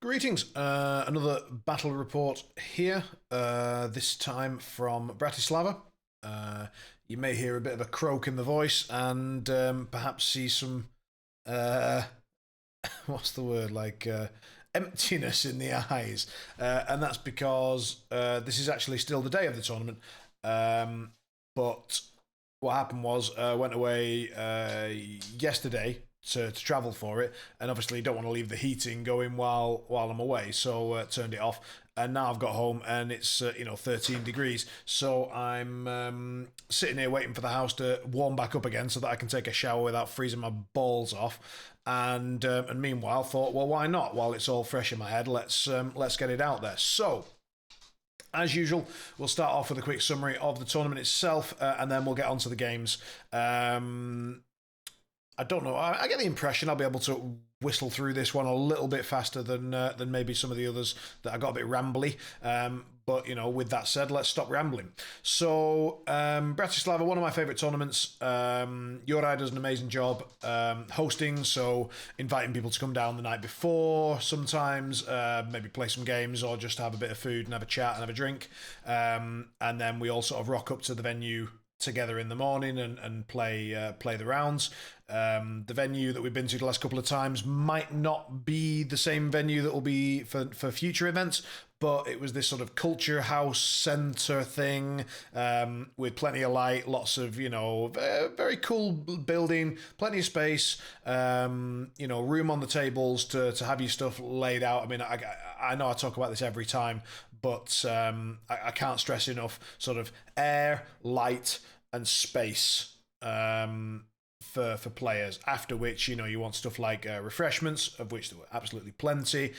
Greetings. Another battle report here, this time from Bratislava. You may hear a bit of a croak in the voice and perhaps see some, uh, what's the word, emptiness in the eyes. And that's because this is actually still the day of the tournament. But what happened was I went away yesterday to travel for it, and obviously don't want to leave the heating going while I'm away, so turned it off. And now I've got home and it's 13 degrees, so I'm sitting here waiting for the house to warm back up again so that I can take a shower without freezing my balls off. And meanwhile, thought, well, why not? While it's all fresh in my head, let's get it out there. So, as usual, we'll start off with a quick summary of the tournament itself, and then we'll get on to the games. I don't know. I get the impression I'll be able to whistle through this one a little bit faster than maybe some of the others that I got a bit rambly. But with that said, let's stop rambling. So Bratislava, one of my favourite tournaments. Juraj does an amazing job hosting, so inviting people to come down the night before sometimes, maybe play some games or just have a bit of food and have a chat and have a drink. And then we all sort of rock up to the venue together in the morning and play the rounds. The venue that we've been to the last couple of times might not be the same venue that will be for future events, but it was this sort of culture house center thing with plenty of light, lots of very cool building, plenty of space, room on the tables to have your stuff laid out. I mean, I know I talk about this every time, but I can't stress enough sort of air, light, and space for players. After which, you want stuff like refreshments, of which there were absolutely plenty.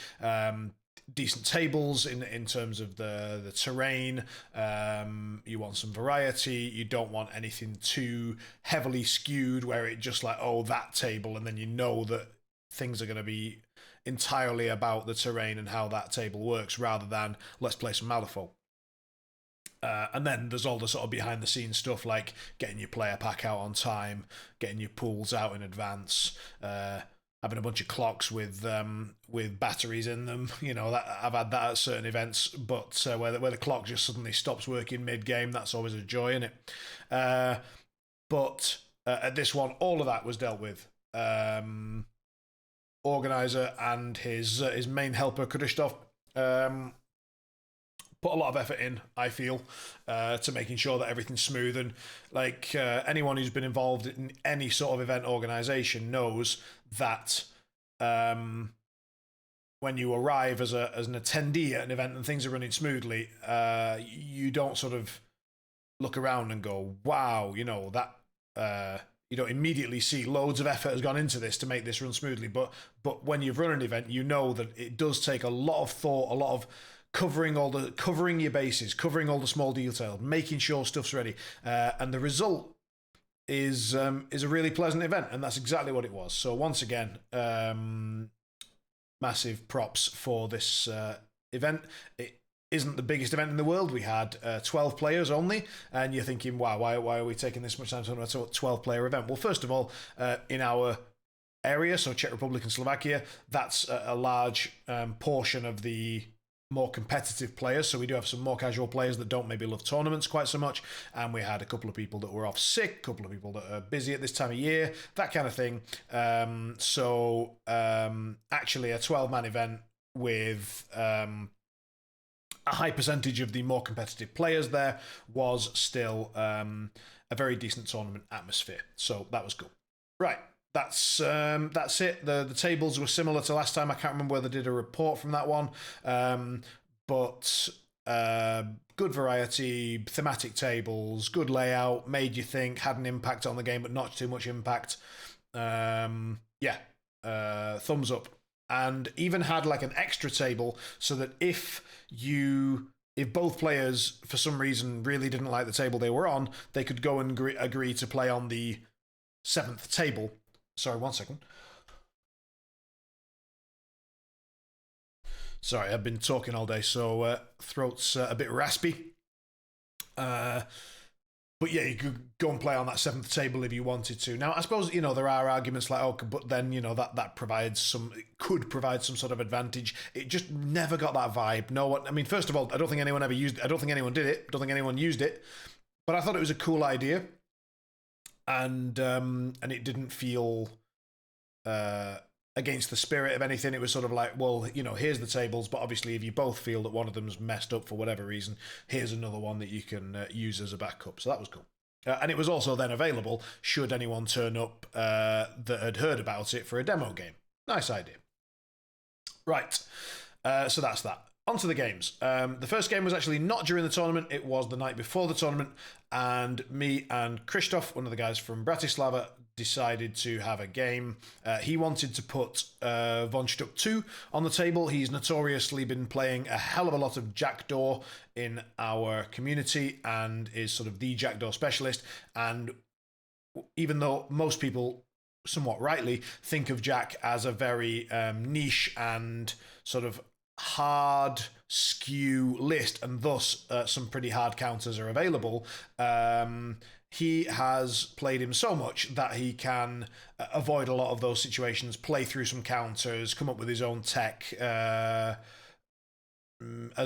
Decent tables in terms of the terrain. You want some variety. You don't want anything too heavily skewed where it just like, oh, that table, and then that things are going to be entirely about the terrain and how that table works, rather than let's play some Malifaux. And then there's all the sort of behind the scenes stuff like getting your player pack out on time, getting your pools out in advance, having a bunch of clocks with batteries in them. That I've had that at certain events, but where the clock just suddenly stops working mid game, that's always a joy, isn't it? But at this one, all of that was dealt with. Organizer and his main helper Krzysztof put a lot of effort in, I feel, to making sure that everything's smooth. And anyone who's been involved in any sort of event organization knows that when you arrive as an attendee at an event and things are running smoothly, you don't sort of look around and go, wow, that you don't immediately see loads of effort has gone into this to make this run smoothly. But when you've run an event, you know that it does take a lot of thought, a lot of covering your bases, covering all the small details, making sure stuff's ready, and the result is a really pleasant event, and that's exactly what it was. So once again, massive props for this event. It isn't the biggest event in the world. We had 12 players only, and you're thinking, wow, why are we taking this much time to talk about a 12-player event? Well, first of all, in our area, so Czech Republic and Slovakia, that's a large portion of the more competitive players. So we do have some more casual players that don't maybe love tournaments quite so much, and we had a couple of people that were off sick, a couple of people that are busy at this time of year, that kind of thing. Actually a 12-man event with a high percentage of the more competitive players there was still a very decent tournament atmosphere, so that was cool. Right, that's it. The tables were similar to last time. I can't remember whether I did a report from that one, but good variety, thematic tables, good layout, made you think, had an impact on the game, but not too much impact. Thumbs up. And even had like an extra table so that if both players for some reason really didn't like the table they were on, they could go and agree to play on the 7th table. Sorry, 1 second. Sorry, I've been talking all day, so throat's a bit raspy. but yeah, you could go and play on that seventh table if you wanted to. Now, I suppose, you know, there are arguments like, oh, but then, you know, that provides some, it could provide some sort of advantage. It just never got that vibe. No one, I mean, first of all, I don't think anyone ever used it. I don't think anyone did it. I don't think anyone used it. But I thought it was a cool idea. And it didn't feel against the spirit of anything. It was sort of like, well, you know, here's the tables, but obviously if you both feel that one of them's messed up for whatever reason, here's another one that you can use as a backup. So that was cool. And it was also then available should anyone turn up that had heard about it for a demo game. Nice idea. Right, so that's that. On to the games. The first game was actually not during the tournament, it was the night before the tournament, and me and Christoph, one of the guys from Bratislava, decided to have a game. He wanted to put Von Stuck 2 on the table. He's notoriously been playing a hell of a lot of Jackdaw in our community and is sort of the Jackdaw specialist. And even though most people, somewhat rightly, think of Jack as a very niche and sort of hard skew list, and thus some pretty hard counters are available, he has played him so much that he can avoid a lot of those situations, play through some counters, come up with his own tech as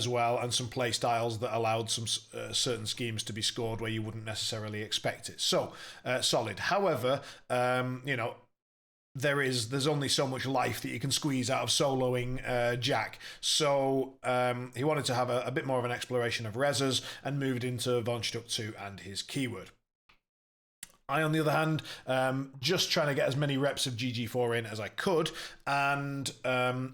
well, and some play styles that allowed some certain schemes to be scored where you wouldn't necessarily expect it. So, solid. However, you know, there's only so much life that you can squeeze out of soloing Jack. So he wanted to have a bit more of an exploration of reses and moved into Von Stuck 2 and his keyword. I, on the other hand, just trying to get as many reps of GG4 in as I could, and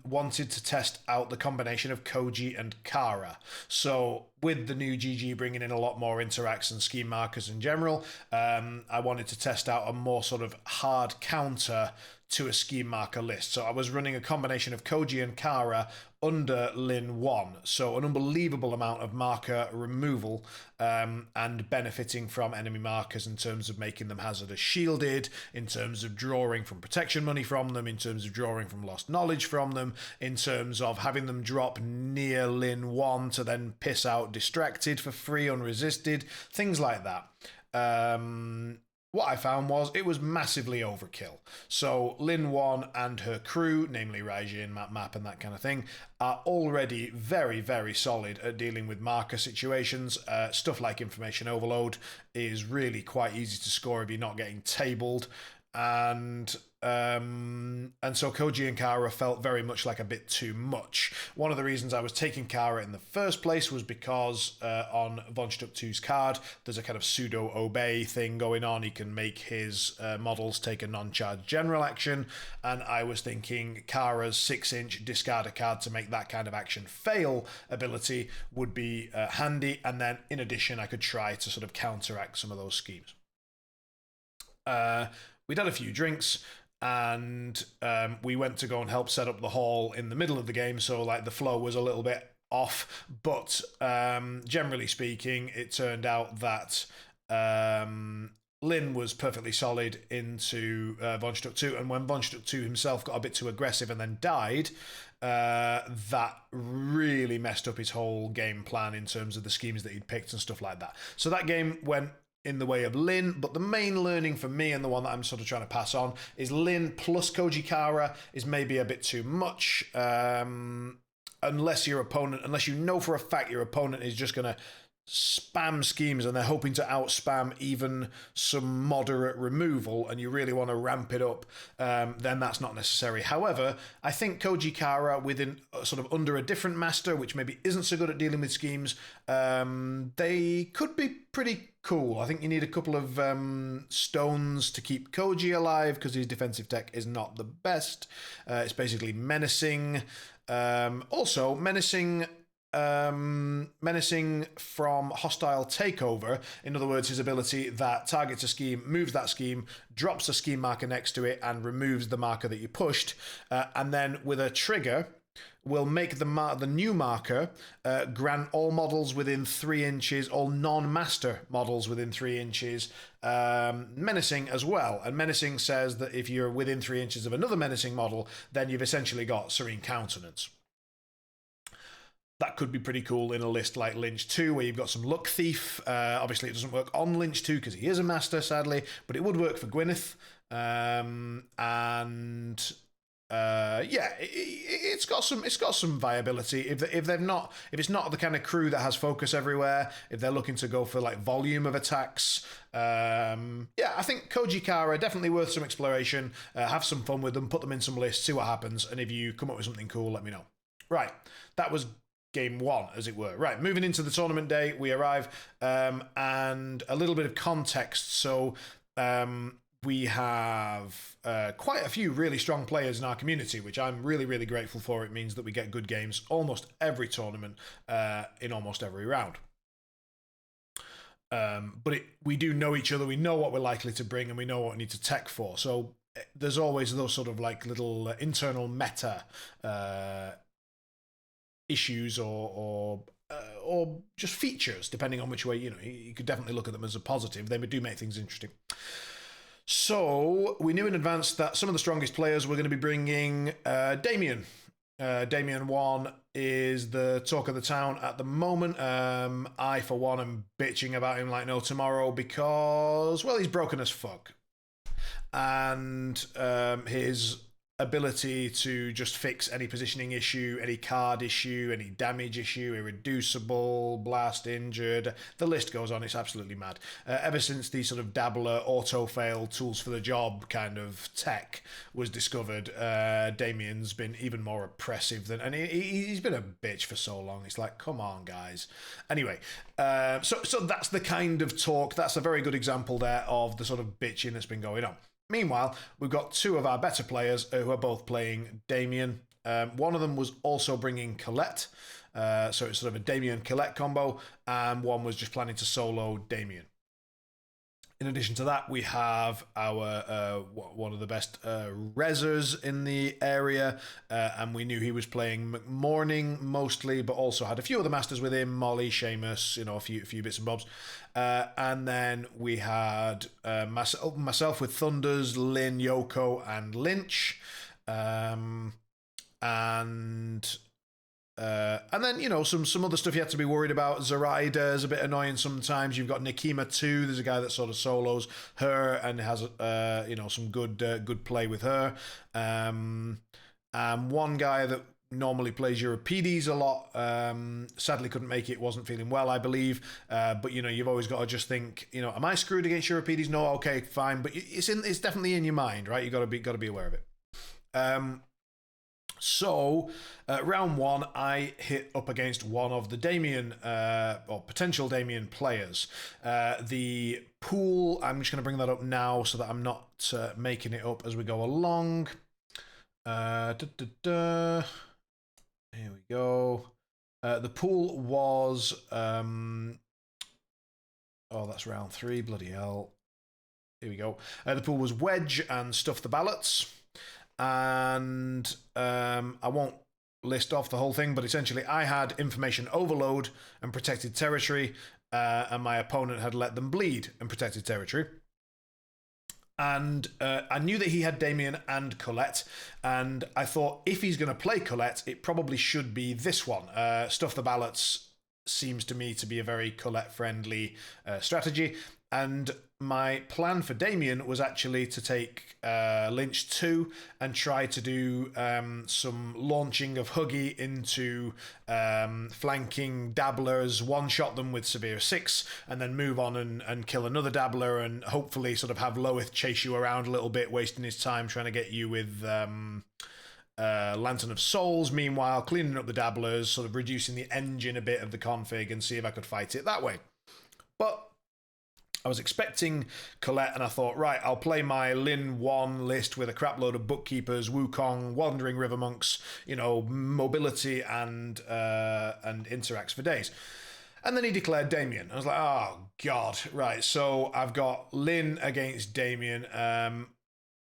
wanted to test out the combination of Koji and Kara. So with the new GG bringing in a lot more interacts and scheme markers in general, I wanted to test out a more sort of hard counter to a scheme marker list. So I was running a combination of Koji and Kara under Lin 1. So an unbelievable amount of marker removal and benefiting from enemy markers in terms of making them hazardous shielded, in terms of drawing from protection money from them, in terms of drawing from lost knowledge from them, in terms of having them drop near Lin 1 to then piss out distracted for free, unresisted, things like that. What I found was it was massively overkill. So Lin 1 and her crew, namely Raijin, Map, and that kind of thing, are already very, very solid at dealing with marker situations. Stuff like information overload is really quite easy to score if you're not getting tabled. And so Koji and Kara felt very much like a bit too much. One of the reasons I was taking Kara in the first place was because on Von Stuck 2's card, there's a kind of pseudo-obey thing going on. He can make his models take a non-charge general action, and I was thinking Kara's 6-inch discard a card to make that kind of action fail ability would be handy, and then in addition I could try to sort of counteract some of those schemes. We'd had a few drinks, and we went to go and help set up the hall in the middle of the game, so like the flow was a little bit off, but generally speaking, it turned out that Lin was perfectly solid into Von Stuck 2, and when Von Stuck 2 himself got a bit too aggressive and then died, that really messed up his whole game plan in terms of the schemes that he'd picked and stuff like that. So that game went in the way of Lin, but the main learning for me, and the one that I'm sort of trying to pass on, is Lin plus Koji Kara is maybe a bit too much, unless you know for a fact your opponent is just going to spam schemes and they're hoping to out-spam even some moderate removal, and you really want to ramp it up, then that's not necessary. However, I think Koji Kara within sort of under a different master, which maybe isn't so good at dealing with schemes, they could be pretty cool. I think you need a couple of stones to keep Koji alive because his defensive tech is not the best. It's basically menacing. Also, menacing from hostile takeover. In other words, his ability that targets a scheme, moves that scheme, drops a scheme marker next to it, and removes the marker that you pushed. And then with a trigger, will make the new marker grant all models within 3 inches, all non-master models within 3 inches, menacing as well. And menacing says that if you're within 3 inches of another menacing model, then you've essentially got serene countenance. that could be pretty cool in a list like Lynch 2, where you've got some Luck Thief. Obviously, it doesn't work on Lynch 2 because he is a master, sadly, but it would work for Gwyneth. Yeah, it's got some viability. If it's not the kind of crew that has focus everywhere, if they're looking to go for like volume of attacks, yeah, I think Koji Kara definitely worth some exploration. Have some fun with them, put them in some lists, see what happens, and if you come up with something cool, let me know. Right, that was game one, as it were. Right, moving into the tournament day, we arrive, and a little bit of context. So we have quite a few really strong players in our community, which I'm really, really grateful for. It means that we get good games almost every tournament, in almost every round. But we do know each other, we know what we're likely to bring, and we know what we need to tech for. So there's always those sort of like little internal meta issues or just features, depending on which way, you could definitely look at them as a positive. They do make things interesting. So we knew in advance that some of the strongest players were going to be bringing Damien. Damien 1 is the talk of the town at the moment. I, for one, am bitching about him like no tomorrow because, well, he's broken as fuck. And his ability to just fix any positioning issue, any card issue, any damage issue, irreducible, blast, injured, the list goes on. It's absolutely mad. Ever since the sort of dabbler auto-fail tools for the job kind of tech was discovered, Damien's been even more oppressive than, and he's been a bitch for so long. It's like, come on, guys. Anyway, so that's the kind of talk. That's a very good example there of the sort of bitching that's been going on. Meanwhile, we've got two of our better players who are both playing Damien. One of them was also bringing Colette, so it's sort of a Damien-Colette combo, and one was just planning to solo Damien. In addition to that, we have our one of the best rezzers in the area, and we knew he was playing McMorning mostly, but also had a few other masters with him, Molly, Seamus, a few bits and bobs. And then we had myself with Thunders, Lynn, Yoko, and Lynch. And then, some other stuff you have to be worried about. Zoraida is a bit annoying sometimes. You've got Nikima too. There's a guy that sort of solos her and has, some good play with her. And one guy that normally plays Euripides a lot, sadly couldn't make it, wasn't feeling well, I believe. But, you've always got to just think, am I screwed against Euripides? No, okay, fine. But it's definitely in your mind, right? You've got to be aware of it. So, round one, I hit up against one of the Damien, or potential Damien players. The pool, I'm just going to bring that up now so that I'm not making it up as we go along. Here we go. The pool was, that's round three, bloody hell. Here we go. The pool was Wedge and Stuff the Ballots. And I won't list off the whole thing, but essentially I had information overload and protected territory, and my opponent had let them bleed and protected territory. And I knew that he had Damien and Colette, and I thought if he's going to play Colette, it probably should be this one. Stuff the Ballots seems to me to be a very Colette-friendly strategy, and my plan for Damien was actually to take Lynch 2 and try to do some launching of Huggy into flanking dabblers, one-shot them with Severe 6, and then move on and kill another dabbler and hopefully sort of have Loeth chase you around a little bit, wasting his time trying to get you with Lantern of Souls, meanwhile cleaning up the dabblers, sort of reducing the engine a bit of the config and see if I could fight it that way. But I was expecting Colette, and I thought, right, I'll play my Lin 1 list with a crap load of bookkeepers, Wukong, Wandering River Monks, mobility and interacts for days. And then he declared Damien. I was like, oh, God. Right, so I've got Lin against Damien.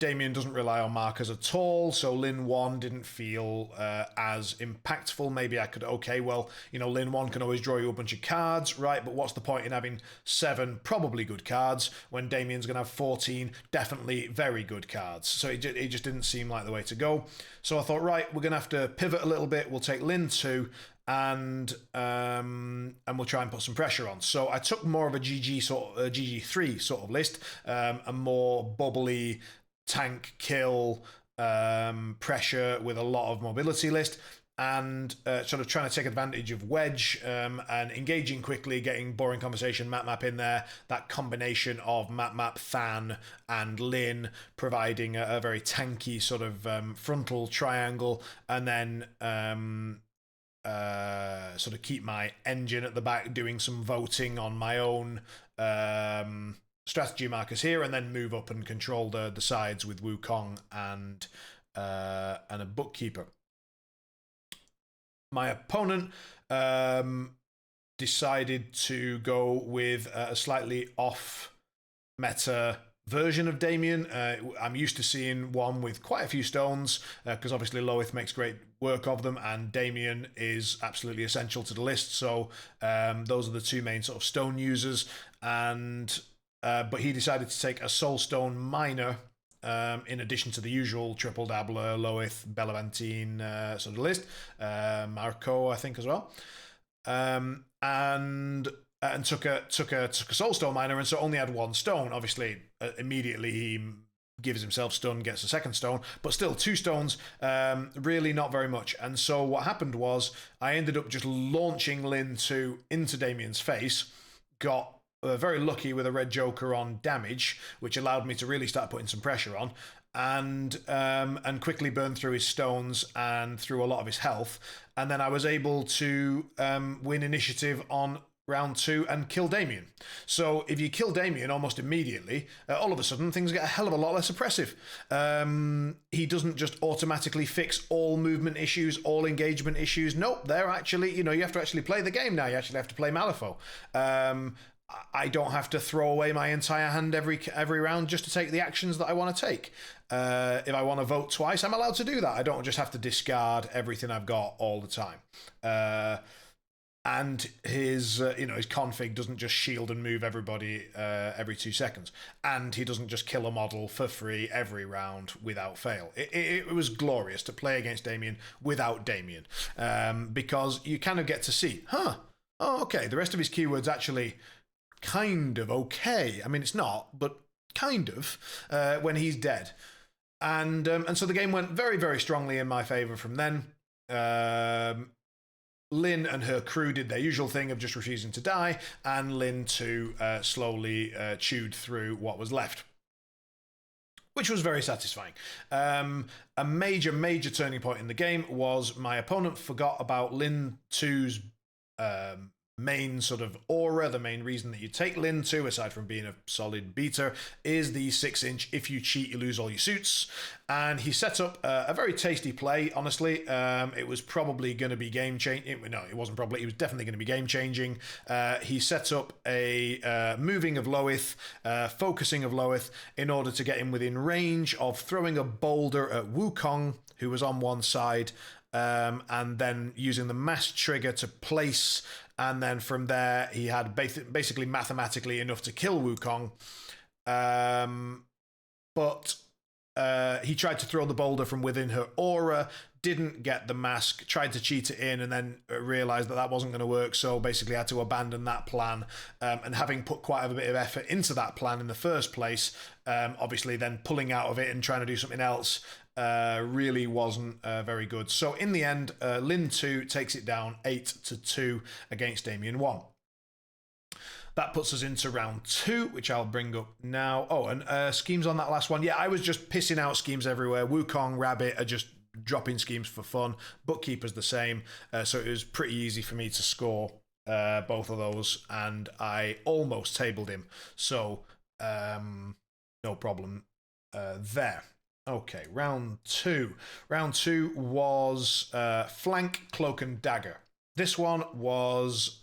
Damien doesn't rely on markers at all, so Lin 1 didn't feel as impactful. Maybe I could, Lin 1 can always draw you a bunch of cards, right? But what's the point in having 7 probably good cards when Damien's going to have 14 definitely very good cards? So it just didn't seem like the way to go. So I thought, right, we're going to have to pivot a little bit. We'll take Lin 2 we'll try and put some pressure on. So I took more of a GG3 sort of list, a more bubbly tank kill pressure with a lot of mobility list, and sort of trying to take advantage of wedge and engaging quickly, getting boring conversation map in there. That combination of map Than and Lin providing a very tanky sort of frontal triangle, and then sort of keep my engine at the back doing some voting on my own strategy markers here, and then move up and control the sides with Wukong and a bookkeeper. My opponent decided to go with a slightly off meta version of Damien. I'm used to seeing one with quite a few stones, because obviously Loeth makes great work of them, and Damien is absolutely essential to the list. So those are the two main sort of stone users. And but he decided to take a Soulstone Miner in addition to the usual triple dabbler, Loeth, Bellavantine sort of list, Marco I think as well, and took a Soulstone Miner, and so only had one stone. Obviously, immediately he gives himself stun, gets a second stone, but still 2 stones, really not very much. And so what happened was I ended up just launching Lin 2 into Damien's face, got very lucky with a red joker on damage, which allowed me to really start putting some pressure on, and quickly burn through his stones and through a lot of his health. And then I was able to win initiative on round 2 and kill Damien. So if you kill Damien almost immediately, all of a sudden things get a hell of a lot less oppressive. He doesn't just automatically fix all movement issues, all engagement issues. Nope, they're actually, you have to actually play the game now. You actually have to play Malifaux. I don't have to throw away my entire hand every round just to take the actions that I want to take. If I want to vote twice, I'm allowed to do that. I don't just have to discard everything I've got all the time. And his his config doesn't just shield and move everybody every 2 seconds, and he doesn't just kill a model for free every round without fail. It was glorious to play against Damien without Damien, because you kind of get to see, okay, the rest of his keywords actually kind of okay. I mean, it's not, but kind of, when he's dead. And so the game went very, very strongly in my favor from then. Lin and her crew did their usual thing of just refusing to die, and Lin too slowly chewed through what was left, which was very satisfying. A major turning point in the game was my opponent forgot about Lin 2's main sort of aura. The main reason that you take Lin 2, aside from being a solid beater, is the 6-inch if you cheat you lose all your suits. And he set up a very tasty play, honestly. It was probably going to be game changing. No, it wasn't probably, it was definitely going to be game changing. He set up a moving of Loeth, focusing of Loeth, in order to get him within range of throwing a boulder at Wukong, who was on one side, and then using the mass trigger to place. And then from there, he had basically mathematically enough to kill Wukong. But he tried to throw the boulder from within her aura, didn't get the mask, tried to cheat it in, and then realized that that wasn't going to work. So basically had to abandon that plan. And having put quite a bit of effort into that plan in the first place, obviously then pulling out of it and trying to do something else really wasn't very good. So in the end, Lin 2 takes it down 8-2 against Damien 1. That puts us into round 2, which I'll bring up now. Oh, and schemes on that last one. Yeah, I was just pissing out schemes everywhere. Wukong, Rabbit are just dropping schemes for fun. Bookkeeper's the same. So it was pretty easy for me to score both of those, and I almost tabled him. So no problem there. Okay, round 2. Round 2 was Flank, Cloak and Dagger. This one was...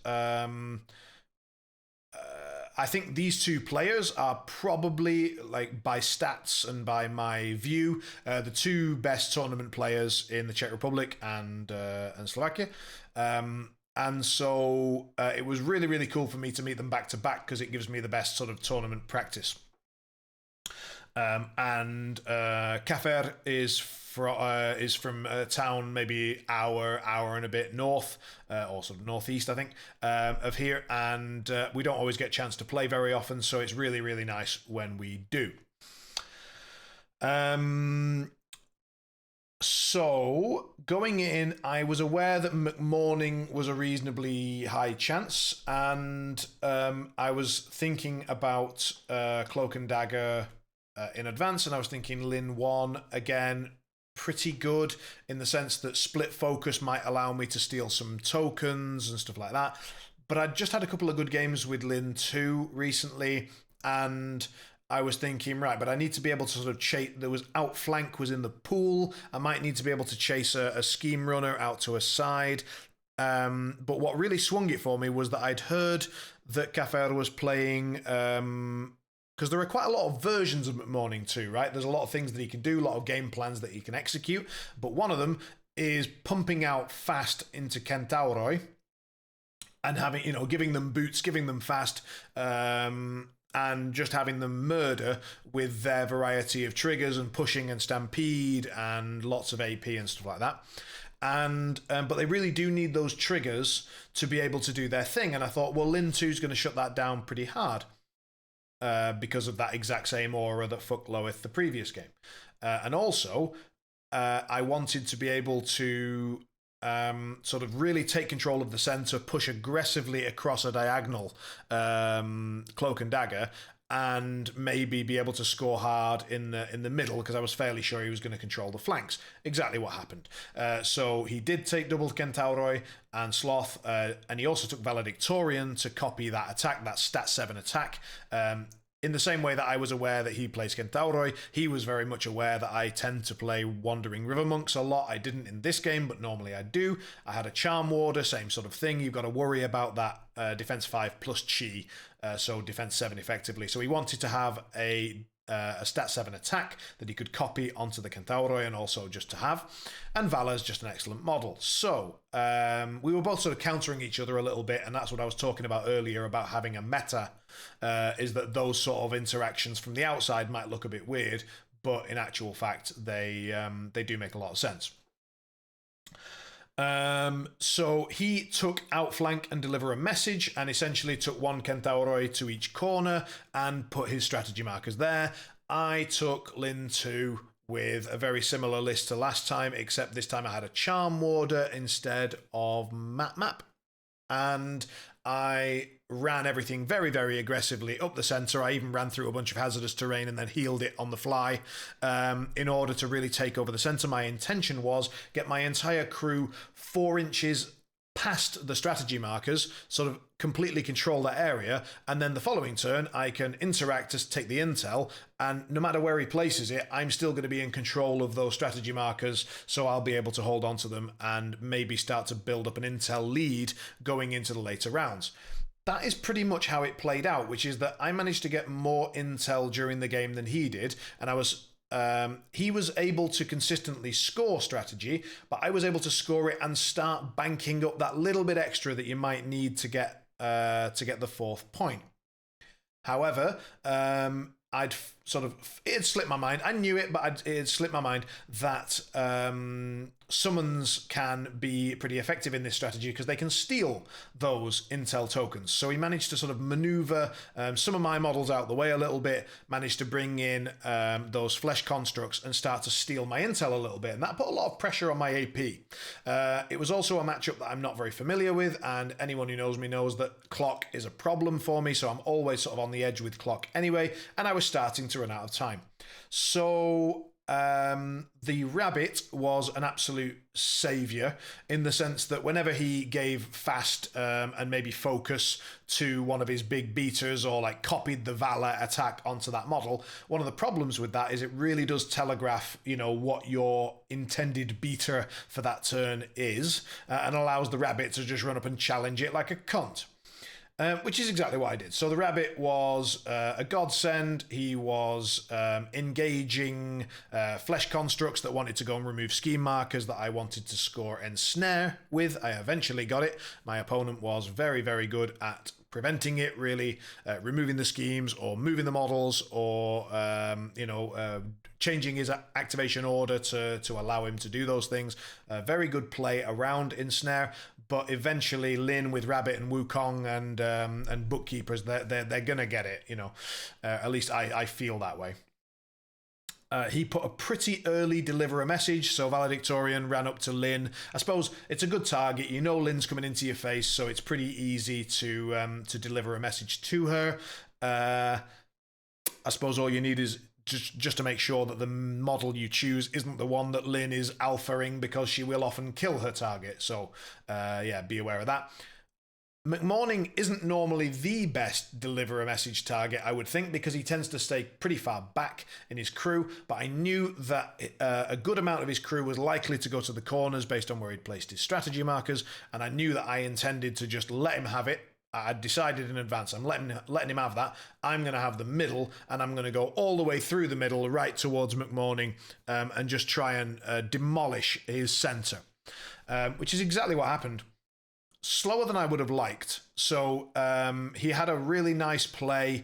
I think these two players are probably, like, by stats and by my view, the two best tournament players in the Czech Republic and Slovakia. And so it was really, really cool for me to meet them back to back, because it gives me the best sort of tournament practice. And Cafer is from a town maybe hour and a bit north, or sort of northeast, I think, of here. And we don't always get a chance to play very often, so it's really, really nice when we do. So, going in, I was aware that McMorning was a reasonably high chance, and I was thinking about Cloak and Dagger in advance, and I was thinking Lin 1, again, pretty good in the sense that split focus might allow me to steal some tokens and stuff like that. But I'd just had a couple of good games with Lin 2 recently, and I was thinking, right, but I need to be able to sort of chase. There was outflank was in the pool. I might need to be able to chase a scheme runner out to a side. But what really swung it for me was that I'd heard that Cafer was playing, because there are quite a lot of versions of McMorning too, right? There's a lot of things that he can do, a lot of game plans that he can execute. But one of them is pumping out fast into Centauroi and having, giving them boots, giving them fast, and just having them murder with their variety of triggers and pushing and stampede and lots of AP and stuff like that. And but they really do need those triggers to be able to do their thing. And I thought, well, Lin 2 is going to shut that down pretty hard because of that exact same aura that fucked Loeth the previous game. And also, I wanted to be able to sort of really take control of the center, push aggressively across a diagonal Cloak and Dagger, and maybe be able to score hard in the middle, because I was fairly sure he was going to control the flanks. Exactly what happened. So he did take double Centauroi and Sloth, and he also took Valedictorian to copy that attack, that stat 7 attack. In the same way that I was aware that he plays Centauroi, he was very much aware that I tend to play Wandering River Monks a lot. I didn't in this game, but normally I do. I had a Charm Warder, same sort of thing. You've got to worry about that defense 5 plus Chi, so defense 7 effectively. So he wanted to have a stat 7 attack that he could copy onto the Centauroi and also just to have. And Vala's just an excellent model. So we were both sort of countering each other a little bit, and that's what I was talking about earlier about having a meta, is that those sort of interactions from the outside might look a bit weird, but in actual fact, they do make a lot of sense. So he took outflank and deliver a message, and essentially took one Centauroi to each corner and put his strategy markers there. I took Lin 2 with a very similar list to last time, except this time I had a Charm Warder instead of Map, and I ran everything very, very aggressively up the center. I even ran through a bunch of hazardous terrain and then healed it on the fly in order to really take over the center. My intention was get my entire crew 4 inches past the strategy markers, sort of completely control that area, and then the following turn I can interact to take the intel, and no matter where he places it, I'm still going to be in control of those strategy markers, so I'll be able to hold on to them and maybe start to build up an intel lead going into the later rounds. That is pretty much how it played out, which is that I managed to get more intel during the game than he did, and he was able to consistently score strategy, but I was able to score it and start banking up that little bit extra that you might need to get the 4th point. However, it had slipped my mind. I knew it, but it had slipped my mind that summons can be pretty effective in this strategy because they can steal those intel tokens. So he managed to sort of maneuver some of my models out the way a little bit, managed to bring in those flesh constructs and start to steal my intel a little bit. And that put a lot of pressure on my AP. It was also a matchup that I'm not very familiar with, and anyone who knows me knows that clock is a problem for me, so I'm always sort of on the edge with clock anyway, and I was starting to run out of time. So the rabbit was an absolute savior in the sense that whenever he gave fast and maybe focus to one of his big beaters, or like copied the Vala attack onto that model, one of the problems with that is it really does telegraph, what your intended beater for that turn is, and allows the rabbit to just run up and challenge it like a cunt. Which is exactly what I did. So the rabbit was a godsend. He was engaging flesh constructs that wanted to go and remove scheme markers that I wanted to score ensnare with. I eventually got it. My opponent was very, very good at preventing it, really, removing the schemes or moving the models or, changing his activation order to allow him to do those things. Very good play around ensnare. But eventually, Lin with Rabbit and Wukong and Bookkeepers, they're gonna get it, At least I feel that way. He put a pretty early deliver a message, so Valedictorian ran up to Lin. I suppose it's a good target. Lin's coming into your face, so it's pretty easy to deliver a message to her. I suppose all you need is just to make sure that the model you choose isn't the one that Lin is alphaing, because she will often kill her target. So, be aware of that. McMorning isn't normally the best deliver a message target, I would think, because he tends to stay pretty far back in his crew, but I knew that a good amount of his crew was likely to go to the corners based on where he'd placed his strategy markers, and I knew that I intended to just let him have it. I decided in advance, I'm letting him have that. I'm going to have the middle, and I'm going to go all the way through the middle, right towards McMorning, and just try and demolish his centre, which is exactly what happened. Slower than I would have liked. So he had a really nice play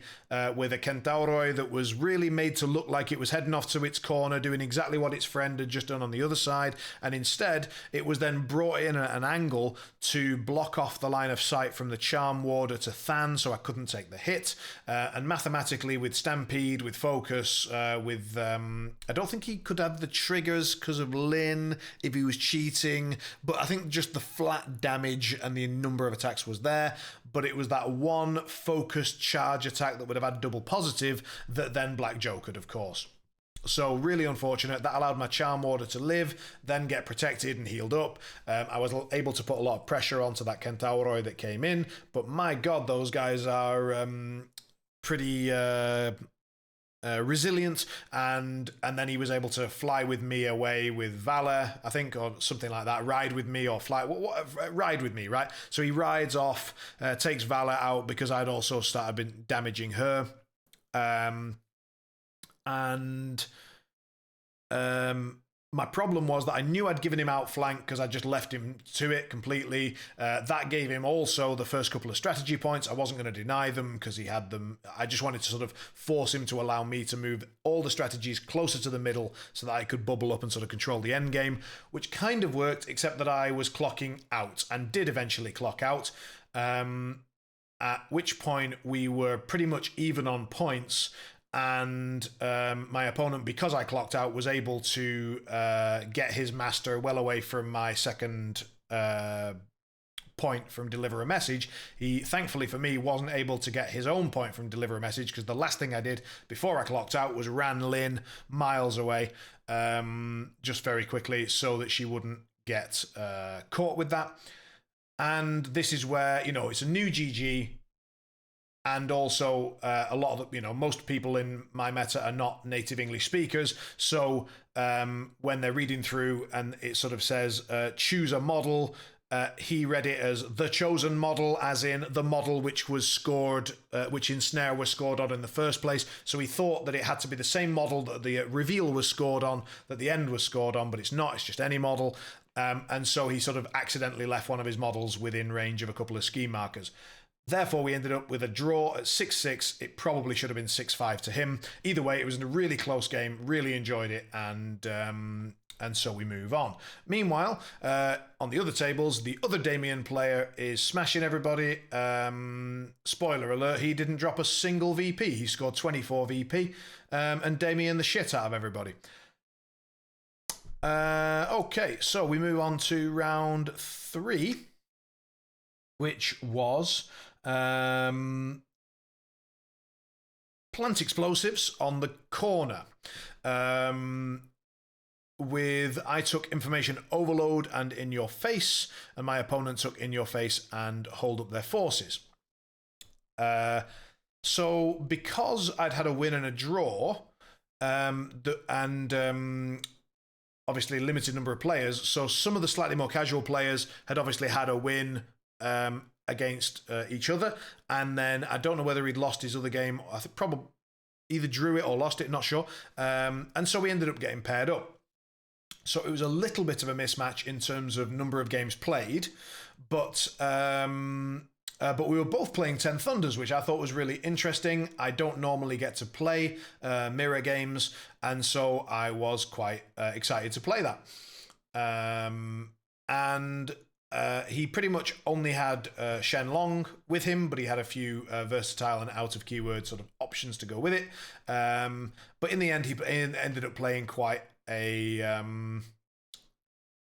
with a Kentauroi that was really made to look like it was heading off to its corner, doing exactly what its friend had just done on the other side. And instead, it was then brought in at an angle to block off the line of sight from the Charm Warder to Than, so I couldn't take the hit. And mathematically, with Stampede, with Focus, I don't think he could have the triggers because of Lin if he was cheating, but I think just the flat damage and the number of attacks was there. But it was that one focused charge attack that would have had double positive that then Black Jokered, of course. So really unfortunate. That allowed my Charm Warder to live, then get protected and healed up. I was able to put a lot of pressure onto that Kentauroi that came in, but my God, those guys are pretty resilient, and then he was able to fly with me away with Valor, I think, or something like that. Ride with me or fly, ride with me, right? So he rides off, takes Valor out because I'd also started been damaging her, my problem was that I knew I'd given him outflank because I just left him to it completely. That gave him also the first couple of strategy points. I wasn't going to deny them because he had them. I just wanted to sort of force him to allow me to move all the strategies closer to the middle so that I could bubble up and sort of control the end game, which kind of worked, except that I was clocking out and did eventually clock out. At which point we were pretty much even on points. And my opponent, because I clocked out, was able to get his master well away from my second point from deliver a message. He, thankfully for me, wasn't able to get his own point from deliver a message, because the last thing I did before I clocked out was ran Lin miles away, just very quickly, so that she wouldn't get caught with that. And this is where, it's a new GG. And also, a lot of most people in my meta are not native English speakers. So when they're reading through and it sort of says, choose a model, he read it as the chosen model, as in the model which was scored, which ensnare was scored on in the first place. So he thought that it had to be the same model that the reveal was scored on, that the end was scored on, but it's not. It's just any model. And so he sort of accidentally left one of his models within range of a couple of scheme markers. Therefore, we ended up with a draw at 6-6. It probably should have been 6-5 to him. Either way, it was a really close game. Really enjoyed it, and so we move on. Meanwhile, on the other tables, the other Damien player is smashing everybody. Spoiler alert, he didn't drop a single VP. He scored 24 VP, and Damien the shit out of everybody. Okay, so we move on to round 3, which was plant explosives on the corner. With I took information overload and in your face, and my opponent took in your face and hold up their forces. So because I'd had a win and a draw, obviously limited number of players, so some of the slightly more casual players had obviously had a win against each other. And then I don't know whether he'd lost his other game. I think probably either drew it or lost it, not sure. And so we ended up getting paired up. So it was a little bit of a mismatch in terms of number of games played, but we were both playing 10 Thunders, which I thought was really interesting. I don't normally get to play mirror games, and so I was quite excited to play that. He pretty much only had Shenlong with him, but he had a few versatile and out of keyword sort of options to go with it. But in the end, he ended up playing quite a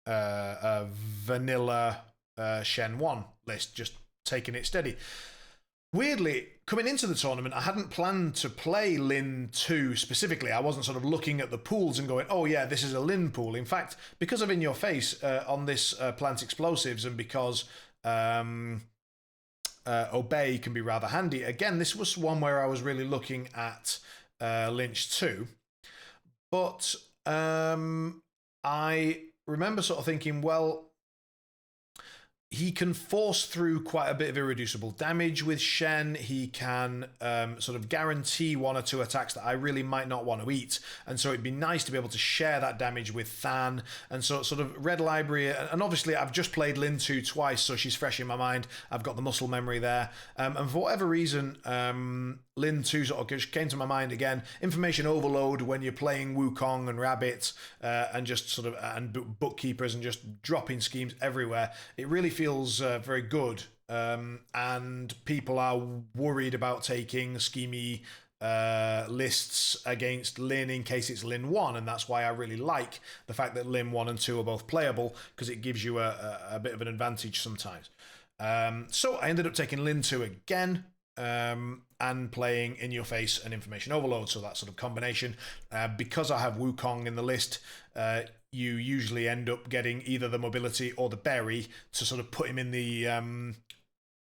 vanilla Shen 1 list, just taking it steady. Weirdly, coming into the tournament, I hadn't planned to play Lin 2 specifically. I wasn't sort of looking at the pools and going, oh yeah, this is a Lin pool. In fact, because of In Your Face on this Plant Explosives, and because Obey can be rather handy, again, this was one where I was really looking at Lynch 2. But I remember sort of thinking, well, he can force through quite a bit of irreducible damage with Shen. He can sort of guarantee one or two attacks that I really might not want to eat. And so it'd be nice to be able to share that damage with Than. And so sort of Red Library, and obviously I've just played Lin 2 twice, so she's fresh in my mind. I've got the muscle memory there. And for whatever reason, Lin 2 sort of just came to my mind again. Information overload when you're playing Wukong and Rabbit and just sort of, and bookkeepers and just dropping schemes everywhere. It really feels very good, and people are worried about taking schemy lists against Lin in case it's Lin 1, and that's why I really like the fact that Lin 1 and 2 are both playable, because it gives you a bit of an advantage sometimes. So I ended up taking Lin 2 again, and playing In Your Face and Information Overload, so that sort of combination. Because I have Wukong in the list, you usually end up getting either the mobility or the berry to sort of put him in the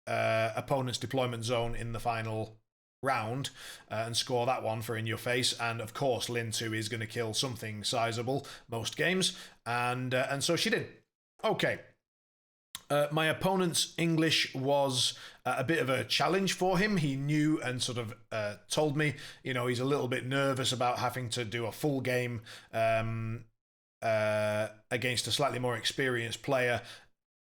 opponent's deployment zone in the final round and score that one for In Your Face. And of course, Lin 2 is going to kill something sizable most games, and so she did. Okay. My opponent's English was a bit of a challenge for him. He knew and sort of told me, you know, he's a little bit nervous about having to do a full game against a slightly more experienced player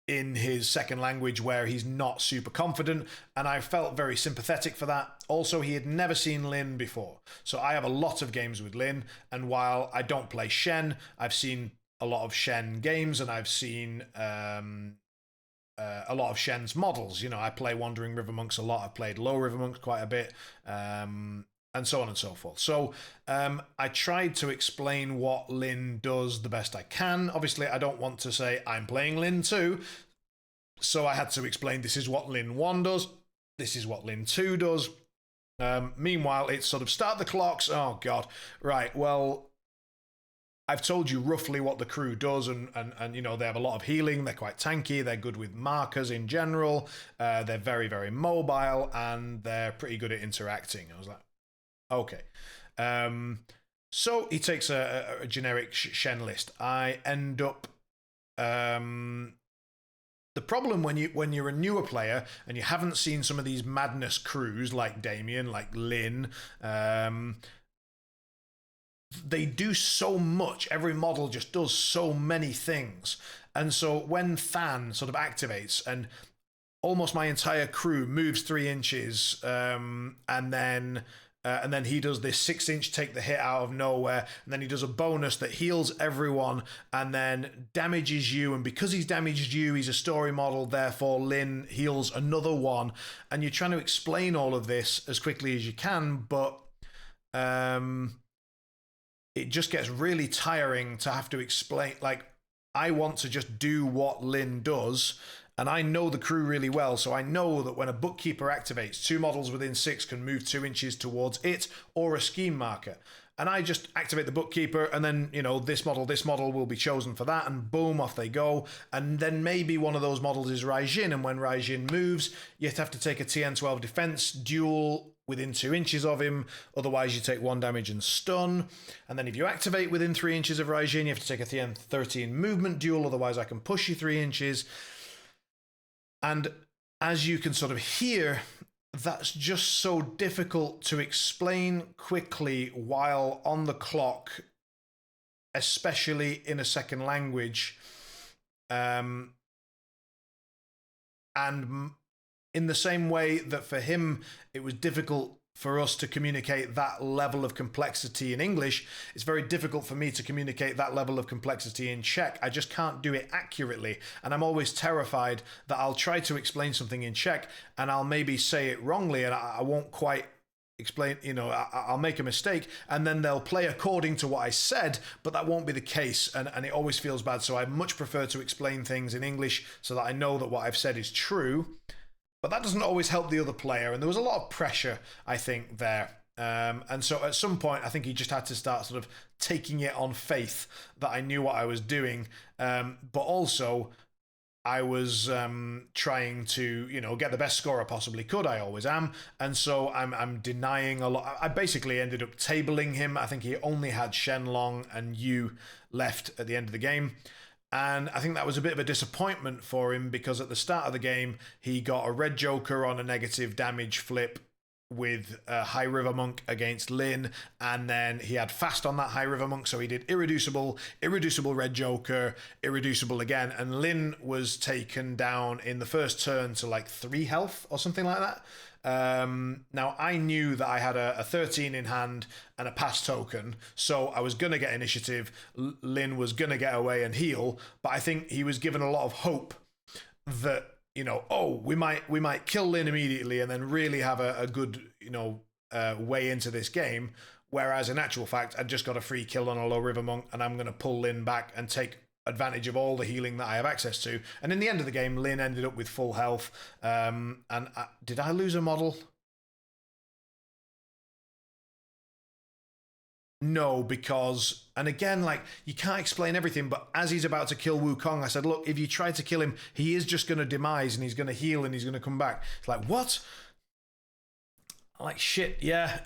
in his second language where he's not super confident, and I felt very sympathetic for that. Also, he had never seen Lin before, so I have a lot of games with Lin, and while I don't play Shen, I've seen a lot of Shen games, and I've seen a lot of Shen's models. You know, I play Wandering River Monks a lot, I've played Low River Monks quite a bit, and so on and so forth. So I tried to explain what Lin does the best I can. Obviously, I don't want to say I'm playing Lin 2, so I had to explain this is what Lin 1 does, this is what Lin 2 does. Meanwhile, it's sort of start the clocks. Oh, God. Right, well, I've told you roughly what the crew does, and you know, they have a lot of healing, they're quite tanky, they're good with markers in general, they're very, very mobile, and they're pretty good at interacting. I was like, okay. So he takes a generic Shen list. I end up... the problem when you're a newer player and you haven't seen some of these madness crews like Damien, like Lin, they do so much. Every model just does so many things. And so when Than sort of activates and almost my entire crew moves 3 inches, and then he does this 6-inch take the hit out of nowhere, and then he does a bonus that heals everyone and then damages you, and because he's damaged you, he's a story model, therefore Lin heals another one, and you're trying to explain all of this as quickly as you can, but it just gets really tiring to have to explain. Like, I want to just do what Lin does, and I know the crew really well, so I know that when a bookkeeper activates, 2 models within 6 can move 2 inches towards it or a scheme marker. And I just activate the bookkeeper, and then, you know, this model will be chosen for that, and boom, off they go. And then maybe one of those models is Raijin, and when Raijin moves, you have to take a TN12 defense duel within 2 inches of him, otherwise you take 1 damage and stun. And then if you activate within 3 inches of Raijin, you have to take a TN13 movement duel, otherwise I can push you 3 inches. And as you can sort of hear, that's just so difficult to explain quickly while on the clock, especially in a second language. And in the same way that for him, it was difficult for us to communicate that level of complexity in English, it's very difficult for me to communicate that level of complexity in Czech. I just can't do it accurately. And I'm always terrified that I'll try to explain something in Czech and I'll maybe say it wrongly and I won't quite explain, I'll make a mistake and then they'll play according to what I said, but that won't be the case. And it always feels bad. So I much prefer to explain things in English so that I know that what I've said is true. But that doesn't always help the other player. And there was a lot of pressure, I think, there. And so at some point, I think he just had to start sort of taking it on faith that I knew what I was doing. But also, I was trying to, get the best score I possibly could. I always am. And so I'm denying a lot. I basically ended up tabling him. I think he only had Shenlong and Yu left at the end of the game. And I think that was a bit of a disappointment for him because at the start of the game, he got a red joker on a negative damage flip with High River Monk against Lin, and then he had fast on that High River Monk, so he did irreducible red joker, irreducible again, and Lin was taken down in the first turn to like 3 health or something like that. Now, I knew that I had a 13 in hand and a pass token, so I was going to get initiative. Lin was going to get away and heal, but I think he was given a lot of hope that, we might kill Lin immediately and then really have a good, way into this game. Whereas in actual fact, I'd just got a free kill on a low river monk and I'm going to pull Lin back and take advantage of all the healing that I have access to. And in the end of the game, Lin ended up with full health. Did I lose a model? No, because, and again, like, you can't explain everything, but as he's about to kill Wukong, I said, look, if you try to kill him, he is just going to demise and he's going to heal and he's going to come back. It's like, what? Like, shit, yeah,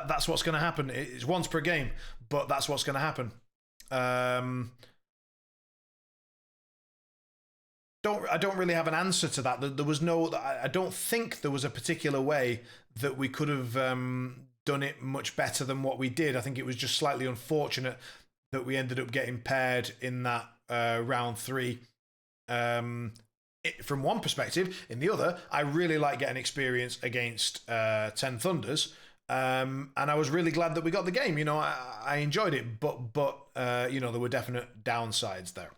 that's what's going to happen. It's once per game, but that's what's going to happen. I don't really have an answer to that. There was no, I don't think there was a particular way that we could have done it much better than what we did. I think it was just slightly unfortunate that we ended up getting paired in that round 3. From one perspective, in the other, I really like getting experience against 10 Thunders. And I was really glad that we got the game. I enjoyed it, but there were definite downsides there.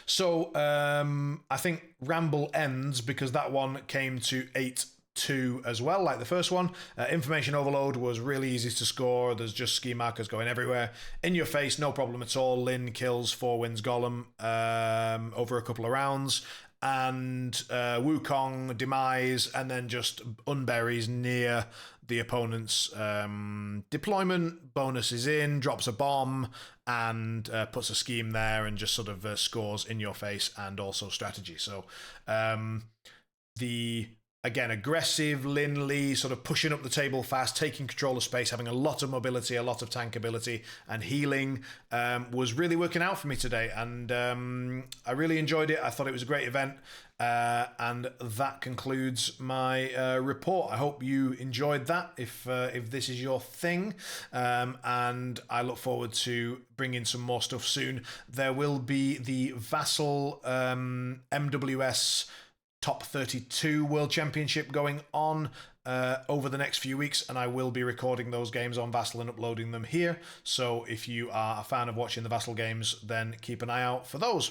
So I think Ramble ends because that one came to 8-2 as well, like the first one. Information overload was really easy to score. There's just ski markers going everywhere. In your face, no problem at all. Lin kills 4 wins Golem over a couple of rounds. And Wukong demise and then just unburies near the opponent's deployment. Bonus is in, drops a bomb, and puts a scheme there and just sort of scores in your face and also strategy. So again, aggressive Lin Li, sort of pushing up the table fast, taking control of space, having a lot of mobility, a lot of tank ability, and healing was really working out for me today. And I really enjoyed it. I thought it was a great event. And that concludes my report. I hope you enjoyed that, if this is your thing. And I look forward to bringing some more stuff soon. There will be the Vassal MWS Top 32 World Championship going on over the next few weeks, and I will be recording those games on Vassal and uploading them here. So if you are a fan of watching the Vassal games, then keep an eye out for those.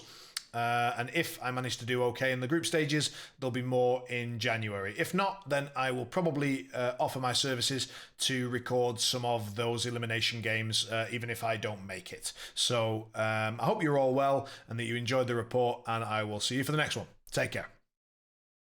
And if I manage to do okay in the group stages, there'll be more in January. If not, then I will probably offer my services to record some of those elimination games, even if I don't make it. So I hope you're all well and that you enjoyed the report, and I will see you for the next one. Take care.